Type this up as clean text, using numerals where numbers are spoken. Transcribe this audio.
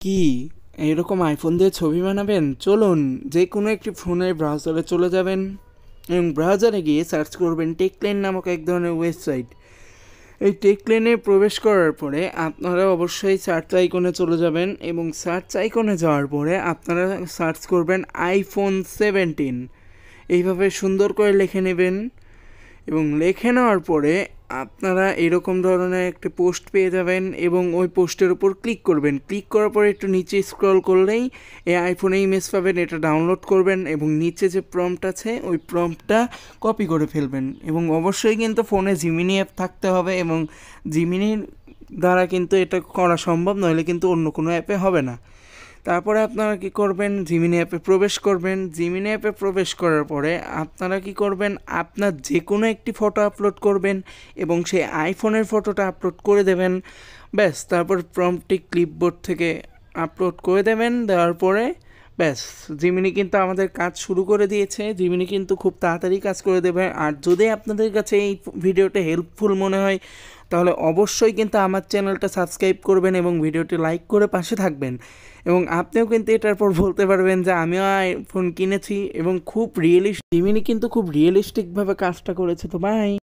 কি এরকম আইফোন দিয়ে ছবি বানাবেন? চলুন যে কোনো একটি ফোনের ব্রাউজারে চলে যাবেন এবং ব্রাউজারে গিয়ে সার্চ করবেন টেকলেন নামক এক ধরনের ওয়েবসাইট। এই টেকলেনে প্রবেশ করার পরে আপনারা অবশ্যই সার্চ আইকনে চলে যাবেন এবং সার্চ আইকনে যাওয়ার পরে আপনারা সার্চ করবেন iPhone 17। এইভাবে সুন্দর করে লিখে নেবেন এবং লিখে নেওয়ার পরে আপনারা এরকম ধরনের একটা পোস্ট পেয়ে যাবেন এবং ওই পোস্টের উপর ক্লিক করবেন। ক্লিক করার পরে একটু নিচে স্ক্রল করলেই এই আইফোনে ইমেজ পাবেন, এটা ডাউনলোড করবেন এবং নিচে যে প্রম্পট আছে ওই প্রম্পটটা কপি করে ফেলবেন। এবং অবশ্যই কিন্তু ফোনে জিমিনি অ্যাপ থাকতে হবে এবং জিমিনির দ্বারা কিন্তু এটা করা সম্ভব, নইলে কিন্তু অন্য কোনো অ্যাপে হবে না। তারপরে আপনারা কি করবেন, জিমিনি অ্যাপে প্রবেশ করবেন। জিমিনি অ্যাপে প্রবেশ করার পরে আপনারা কি করবেন, আপনার যে কোনো একটি ফটো আপলোড করবেন এবং সেই আইফোনের ফটোটা আপলোড করে দেবেন। ব্যাস, তারপর প্রম্পটটি ক্লিপবোর্ড থেকে আপলোড করে দেবেন। দেওয়ার পরে ব্যাস, জিমিনি কিন্তু আমাদের কাজ শুরু করে দিয়েছে। জিমিনি কিন্তু খুব তাড়াতাড়ি কাজ করে দেবে। আর যদি আপনাদের কাছে এই ভিডিওটা হেল্পফুল মনে হয় তাহলে অবশ্যই কিন্তু আমার চ্যানেলটা সাবস্ক্রাইব করবেন এবং ভিডিওটি লাইক করে পাশে থাকবেন। এবং আপনিও কিন্তু এটার পর বলতে পারবেন যে আমিও আইফোন কিনেছি এবং খুব জিমিনি কিন্তু খুব রিয়েলিস্টিকভাবে কাজটা করেছে। তো বাই।